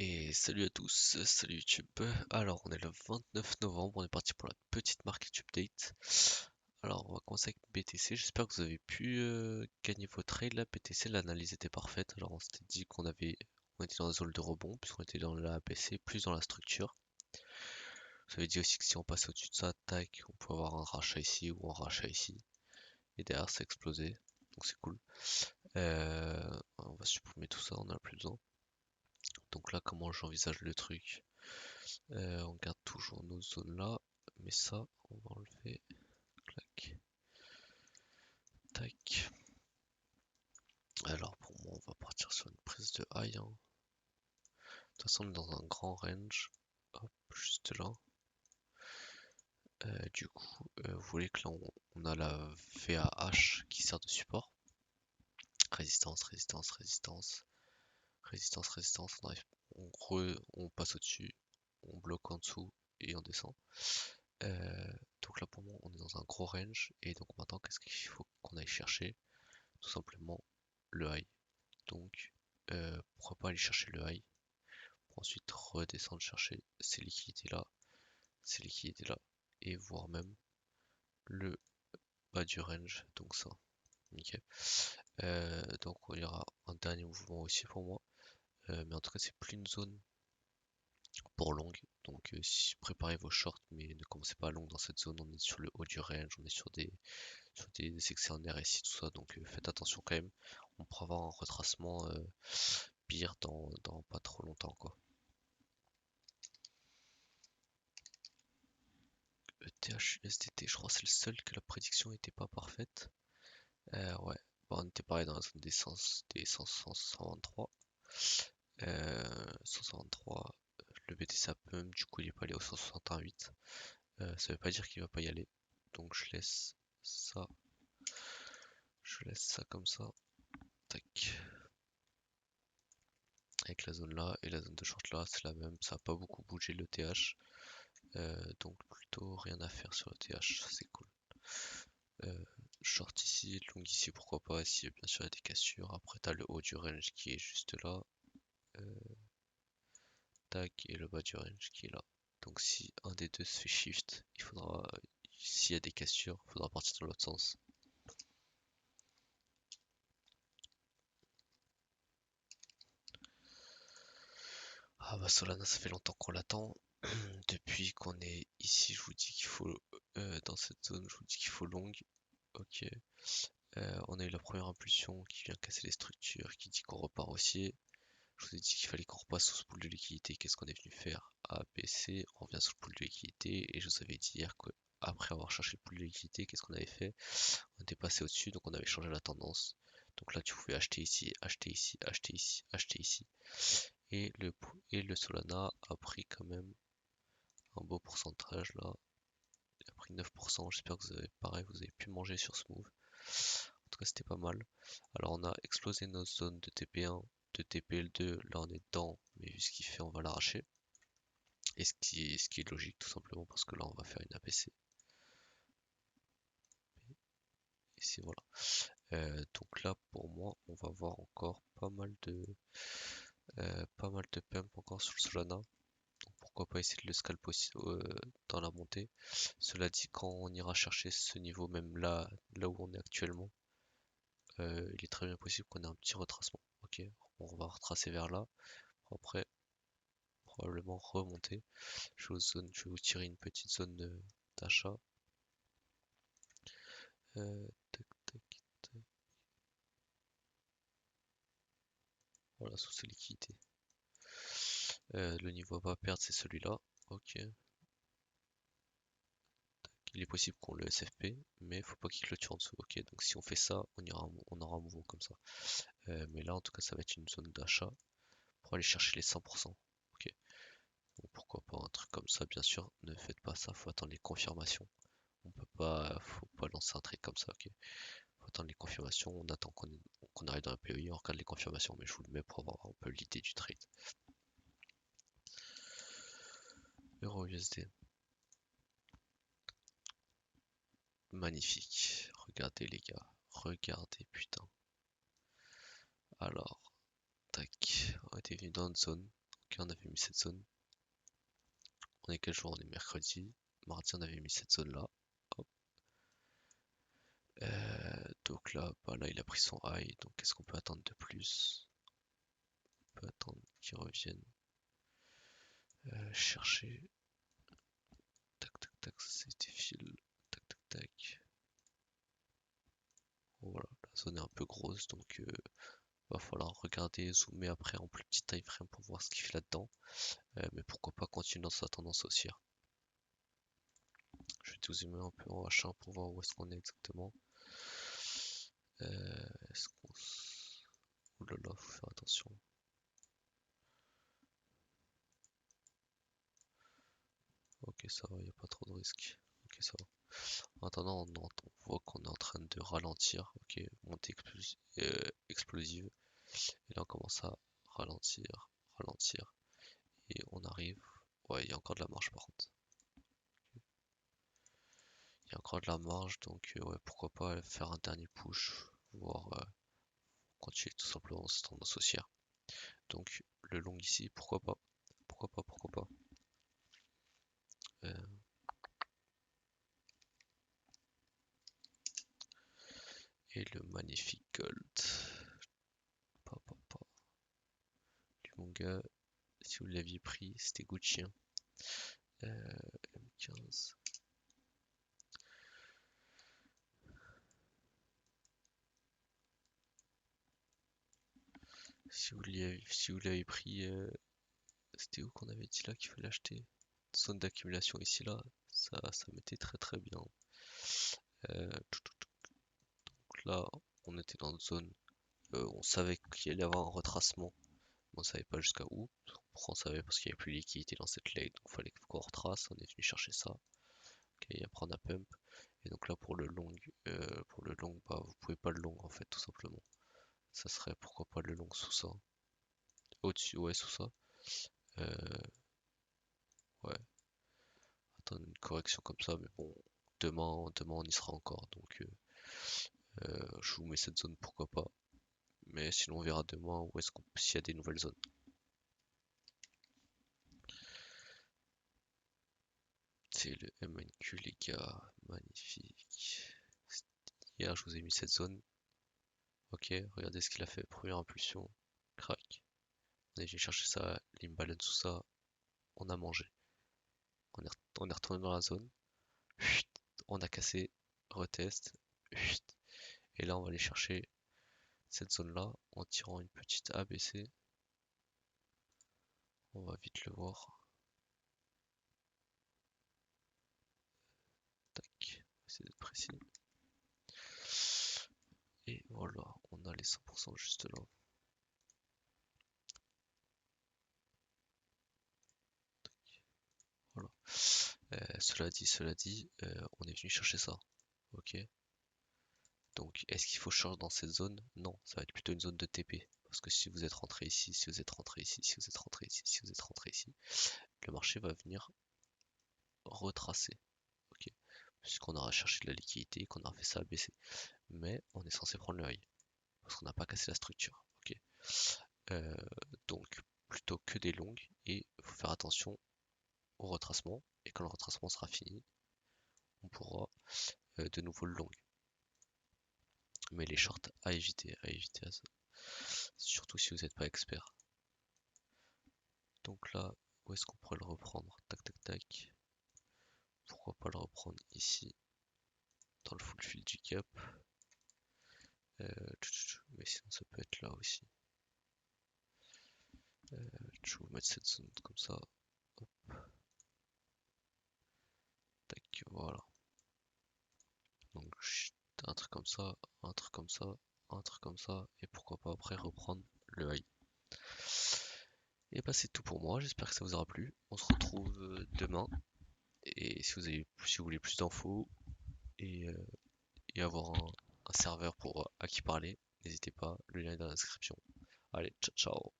Et salut à tous, salut YouTube. Alors, on est le 29 novembre, on est parti pour la petite market update. Alors, on va commencer avec BTC. J'espère que vous avez pu gagner vos trades là. BTC, l'analyse était parfaite. Alors, on s'était dit on était dans la zone de rebond, puisqu'on était dans la APC, plus dans la structure. Vous avez dit aussi que si on passait au-dessus de ça, tac, on pouvait avoir un rachat ici ou un rachat ici. Et derrière, ça explosé. Donc, c'est cool. On va supprimer tout ça, on en a plus besoin. Donc là, comment j'envisage le truc? On garde toujours nos zones là, mais ça, on va enlever. Clac, tac. Alors pour moi, on va partir sur une prise de high, hein. De toute façon, on est dans un grand range. Hop, juste là. Du coup, vous voyez que là, on a la VAH qui sert de support. Résistance, résistance, résistance. Résistance, résistance. On passe au-dessus. On bloque en dessous et on descend. Donc là pour moi on est dans un gros range et donc maintenant qu'est-ce qu'il faut qu'on aille chercher? Tout simplement le high. Donc pourquoi pas aller chercher le high pour ensuite redescendre chercher ces liquidités là et voire même le bas du range, donc ça. Nickel. Donc il y aura un dernier mouvement aussi pour moi. Mais en tout cas c'est plus une zone pour long. Donc préparez vos shorts mais ne commencez pas à long dans cette zone. On est sur le haut du range, on est sur des excès en RSI, tout ça, donc faites attention quand même. On pourra avoir un retracement pire dans pas trop longtemps quoi. ETH USDT, je crois que c'est le seul que la prédiction n'était pas parfaite. Ouais, bon, on était pareil dans la zone des 123. 123, le BTC Pump, du coup il est pas allé au 161,8. Ça veut pas dire qu'il va pas y aller. Donc ça. Je laisse ça comme ça. Tac. Avec la zone là et la zone de short là, c'est la même. Ça n'a pas beaucoup bougé le TH. Donc plutôt rien à faire sur le TH, c'est cool. Short ici, long ici, pourquoi pas, si bien sûr il y a des cassures. Après t'as le haut du range qui est juste là. Tac, et le bas du range qui est là. Donc si un des deux se fait shift, s'il y a des cassures, il faudra partir dans l'autre sens. Ah bah Solana, ça fait longtemps qu'on l'attend. Depuis qu'on est ici, je vous dis qu'il faut, dans cette zone, je vous dis qu'il faut long. Ok. On a eu la première impulsion qui vient casser les structures, qui dit qu'on repart haussier. Je vous ai dit qu'il fallait qu'on repasse sous ce pool de liquidité. Qu'est-ce qu'on est venu faire? A, B, C, on revient sous le pool de liquidité. Et je vous avais dit hier qu'après avoir cherché le pool de liquidité, qu'est-ce qu'on avait fait? On était passé au-dessus, donc on avait changé la tendance. Donc là, tu pouvais acheter ici, acheter ici, acheter ici, acheter ici. Et le Solana a pris quand même un beau pourcentage là. Il a pris 9%. J'espère que vous avez pareil, vous avez pu manger sur ce move. En tout cas, c'était pas mal. Alors, on a explosé nos zones de TP1, de TPL2. Là, on est dedans, mais vu ce qu'il fait, on va l'arracher. Et ce qui est logique, tout simplement, parce que là, on va faire une APC. Et c'est voilà. Donc là, pour moi, on va voir encore pas mal de pump encore sur le Solana. Donc pourquoi pas essayer de le scalp aussi dans la montée. Cela dit, quand on ira chercher ce niveau, même là où on est actuellement, il est très bien possible qu'on ait un petit retracement. Ok, on va retracer vers là. Après, probablement remonter. Je vais vous tirer une petite zone d'achat. Tac, tac, tac. Voilà, sous ces liquidités. Le niveau à pas perdre, c'est celui-là. Ok. Il est possible qu'on le SFP, mais faut pas qu'il clôture en dessous. Ok, donc si on fait ça, on aura un mouvement comme ça. Mais là, en tout cas, ça va être une zone d'achat pour aller chercher les 100%. Ok. Donc pourquoi pas un truc comme ça, bien sûr. Ne faites pas ça, faut attendre les confirmations. Faut pas lancer un trade comme ça. Ok. Faut attendre les confirmations. On attend qu'on arrive dans la POI, on regarde les confirmations, mais je vous le mets pour avoir un peu l'idée du trade. Euro USD. Magnifique. Regardez les gars. Regardez putain. Alors, tac. On était venu dans une zone. Ok, on avait mis cette zone. On est quel jour? On est mercredi. Mardi, on avait mis cette zone là. Hop. Donc là, bah là, il a pris son high. Donc qu'est-ce qu'on peut attendre de plus? On peut attendre qu'il revienne chercher. Tac, tac, tac, c'était fil. Tac, tac, tac. Voilà, la zone est un peu grosse, donc va falloir regarder, zoomer après en plus petit time frame pour voir ce qu'il fait là-dedans. Mais pourquoi pas continuer dans sa tendance haussière. Je vais tout zoomer un peu en H1 pour voir où est-ce qu'on est exactement. Est-ce qu'on... Ouh là là, faut faire attention. Ok, ça va, il n'y a pas trop de risques. Ok, ça va. En attendant, on voit qu'on est en train de ralentir. Ok, montée explosive. Et là, on commence à ralentir, ralentir. Et on arrive. Ouais, il y a encore de la marge par contre. Il y a encore de la marge, donc ouais, pourquoi pas faire un dernier push, voire continuer tout simplement cette tendance haussière. Donc le long ici, pourquoi pas. Pourquoi pas, pourquoi pas. Et le magnifique gold. Pa, pa, pa. Lui mon gars, si vous l'aviez pris, c'était Gucci. Hein. M15. Si vous l'avez pris, c'était où qu'on avait dit là qu'il fallait acheter? Zone d'accumulation ici là, ça mettait très très bien. Donc là, on était dans une zone, on savait qu'il allait y avoir un retracement, mais on savait pas jusqu'à où. Pourquoi on savait? Parce qu'il n'y avait plus de liquidité dans cette leg, donc il fallait qu'on retrace. On est venu chercher ça. Ok, après on a pump. Et donc là pour le long, bah vous pouvez pas le long en fait tout simplement. Ça serait pourquoi pas le long sous ça. Au-dessus, ouais sous ça. Euh, ouais, attendre une correction comme ça, mais bon, demain on y sera encore. Donc je vous mets cette zone pourquoi pas. Mais sinon on verra demain où est-ce qu'on s'il y a des nouvelles zones. C'est le MNQ les gars, magnifique. Hier je vous ai mis cette zone. Ok, regardez ce qu'il a fait. Première impulsion, crack. On est venu chercher ça, l'imbalance tout ça, on a mangé. On est retourné dans la zone. Chut, on a cassé, retest. Chut. Et là on va aller chercher cette zone là en tirant une petite ABC. On va vite le voir. Tac, essayer d'être précis. Et voilà, on a les 100% juste là. Voilà. Cela dit, on est venu chercher ça. Ok. Donc, est-ce qu'il faut changer dans cette zone? Non, ça va être plutôt une zone de TP. Parce que si vous êtes rentré ici, si vous êtes rentré ici, si vous êtes rentré ici, si vous êtes rentré ici, le marché va venir retracer. Ok. Puisqu'on aura cherché de la liquidité, qu'on aura fait ça baisser. Mais on est censé prendre le high. Parce qu'on n'a pas cassé la structure. Ok. Euh, donc, plutôt que des longues. Et il faut faire attention au retracement. Et quand le retracement sera fini, on pourra de nouveau le long. Mais les shorts à éviter, surtout si vous n'êtes pas expert. Donc là, où est-ce qu'on pourrait le reprendre? Tac tac tac. Pourquoi pas le reprendre ici, dans le full fill du cap. Mais sinon ça peut être là aussi. Je vais vous mettre cette zone comme ça. Hop. Tac, voilà. Donc un truc comme ça, un truc comme ça, un truc comme ça, et pourquoi pas après reprendre le high. Et bah c'est tout pour moi, j'espère que ça vous aura plu. On se retrouve demain. Et si vous voulez plus d'infos et, avoir un serveur à qui parler, n'hésitez pas, le lien est dans la description. Allez, ciao ciao.